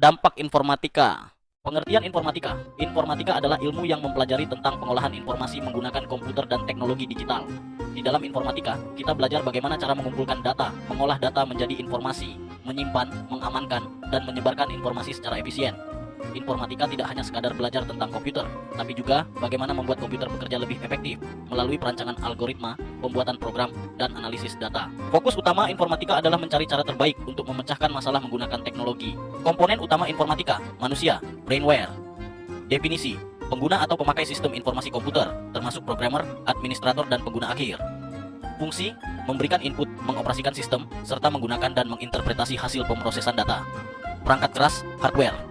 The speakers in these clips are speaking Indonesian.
Dampak informatika. Pengertian informatika. Informatika adalah ilmu yang mempelajari tentang pengolahan informasi menggunakan komputer dan teknologi digital. Di dalam informatika, kita belajar bagaimana cara mengumpulkan data, mengolah data menjadi informasi, menyimpan, mengamankan, dan menyebarkan informasi secara efisien. Informatika tidak hanya sekadar belajar tentang komputer, tapi juga bagaimana membuat komputer bekerja lebih efektif melalui perancangan algoritma, pembuatan program, dan analisis data. Fokus utama informatika adalah mencari cara terbaik untuk memecahkan masalah menggunakan teknologi. Komponen utama informatika, manusia, brainware. Definisi, pengguna atau pemakai sistem informasi komputer, termasuk programmer, administrator, dan pengguna akhir. Fungsi, memberikan input, mengoperasikan sistem, serta menggunakan dan menginterpretasi hasil pemrosesan data. Perangkat keras, hardware.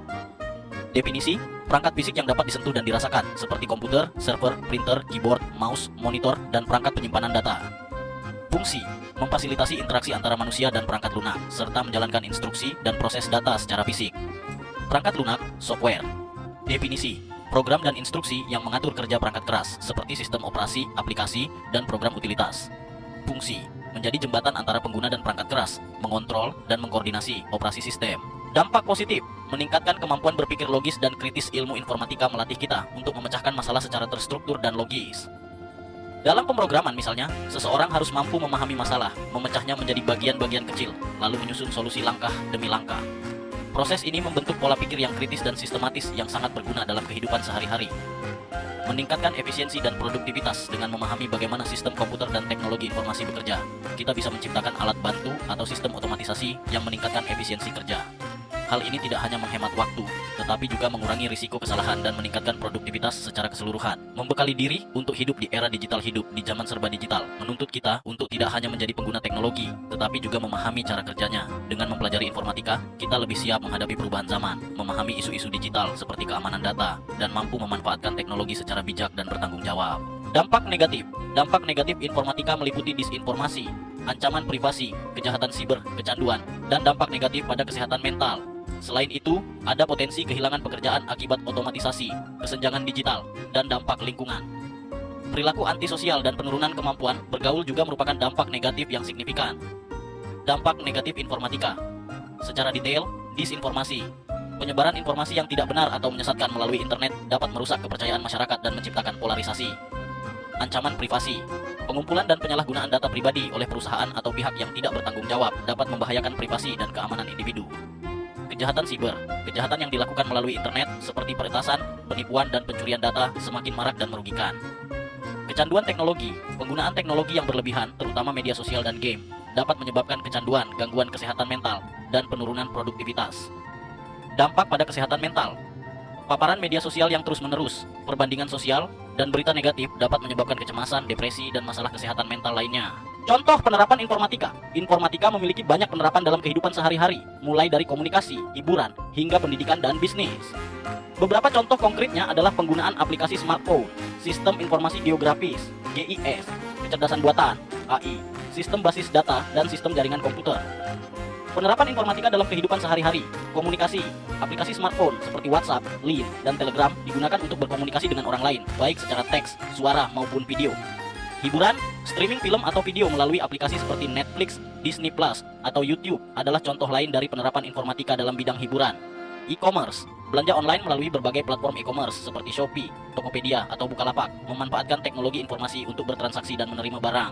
Definisi, perangkat fisik yang dapat disentuh dan dirasakan, seperti komputer, server, printer, keyboard, mouse, monitor, dan perangkat penyimpanan data. Fungsi, memfasilitasi interaksi antara manusia dan perangkat lunak, serta menjalankan instruksi dan proses data secara fisik. Perangkat lunak, software. Definisi, program dan instruksi yang mengatur kerja perangkat keras, seperti sistem operasi, aplikasi, dan program utilitas. Fungsi, menjadi jembatan antara pengguna dan perangkat keras, mengontrol dan mengkoordinasi operasi sistem. Dampak positif, meningkatkan kemampuan berpikir logis dan kritis. Ilmu informatika melatih kita untuk memecahkan masalah secara terstruktur dan logis. Dalam pemrograman misalnya, seseorang harus mampu memahami masalah, memecahnya menjadi bagian-bagian kecil, lalu menyusun solusi langkah demi langkah. Proses ini membentuk pola pikir yang kritis dan sistematis yang sangat berguna dalam kehidupan sehari-hari. Meningkatkan efisiensi dan produktivitas dengan memahami bagaimana sistem komputer dan teknologi informasi bekerja. Kita bisa menciptakan alat bantu atau sistem otomatisasi yang meningkatkan efisiensi kerja. Hal ini tidak hanya menghemat waktu, tetapi juga mengurangi risiko kesalahan dan meningkatkan produktivitas secara keseluruhan. Membekali diri untuk hidup di era digital. Hidup di zaman serba digital menuntut kita untuk tidak hanya menjadi pengguna teknologi, tetapi juga memahami cara kerjanya. Dengan mempelajari informatika, kita lebih siap menghadapi perubahan zaman, memahami isu-isu digital seperti keamanan data, dan mampu memanfaatkan teknologi secara bijak dan bertanggung jawab. Dampak negatif. Dampak negatif informatika meliputi disinformasi, ancaman privasi, kejahatan siber, kecanduan, dan dampak negatif pada kesehatan mental. Selain itu, ada potensi kehilangan pekerjaan akibat otomatisasi, kesenjangan digital, dan dampak lingkungan. Perilaku antisosial dan penurunan kemampuan bergaul juga merupakan dampak negatif yang signifikan. Dampak negatif informatika. Secara detail, disinformasi. Penyebaran informasi yang tidak benar atau menyesatkan melalui internet dapat merusak kepercayaan masyarakat dan menciptakan polarisasi. Ancaman privasi. Pengumpulan dan penyalahgunaan data pribadi oleh perusahaan atau pihak yang tidak bertanggung jawab dapat membahayakan privasi dan keamanan individu. Kejahatan siber. Kejahatan yang dilakukan melalui internet seperti peretasan, penipuan, dan pencurian data semakin marak dan merugikan. Kecanduan teknologi. Penggunaan teknologi yang berlebihan, terutama media sosial dan game, dapat menyebabkan kecanduan, gangguan kesehatan mental, dan penurunan produktivitas. Dampak pada kesehatan mental. Paparan media sosial yang terus-menerus, perbandingan sosial, dan berita negatif dapat menyebabkan kecemasan, depresi, dan masalah kesehatan mental lainnya. Contoh penerapan informatika. Informatika memiliki banyak penerapan dalam kehidupan sehari-hari, mulai dari komunikasi, hiburan, hingga pendidikan dan bisnis. Beberapa contoh konkretnya adalah penggunaan aplikasi smartphone, sistem informasi geografis, GIS, kecerdasan buatan, AI, sistem basis data, dan sistem jaringan komputer. Penerapan informatika dalam kehidupan sehari-hari. Komunikasi. Aplikasi smartphone seperti WhatsApp, Line, dan Telegram digunakan untuk berkomunikasi dengan orang lain, baik secara teks, suara, maupun video. Hiburan, streaming film atau video melalui aplikasi seperti Netflix, Disney Plus, atau YouTube adalah contoh lain dari penerapan informatika dalam bidang hiburan. E-commerce, belanja online melalui berbagai platform e-commerce seperti Shopee, Tokopedia, atau Bukalapak, memanfaatkan teknologi informasi untuk bertransaksi dan menerima barang.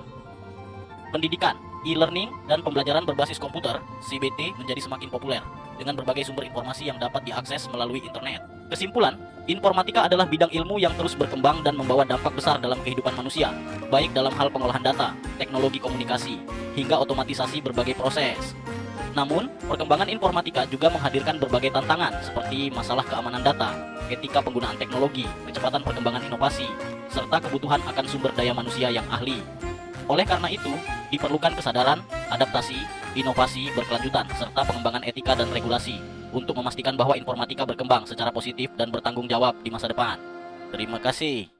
Pendidikan, e-learning, dan pembelajaran berbasis komputer, CBT, menjadi semakin populer dengan berbagai sumber informasi yang dapat diakses melalui internet. Kesimpulan, informatika adalah bidang ilmu yang terus berkembang dan membawa dampak besar dalam kehidupan manusia, baik dalam hal pengolahan data, teknologi komunikasi, hingga otomatisasi berbagai proses. Namun, perkembangan informatika juga menghadirkan berbagai tantangan seperti masalah keamanan data, etika penggunaan teknologi, kecepatan perkembangan inovasi, serta kebutuhan akan sumber daya manusia yang ahli. Oleh karena itu, diperlukan kesadaran, adaptasi, inovasi berkelanjutan, serta pengembangan etika dan regulasi untuk memastikan bahwa informatika berkembang secara positif dan bertanggung jawab di masa depan. Terima kasih.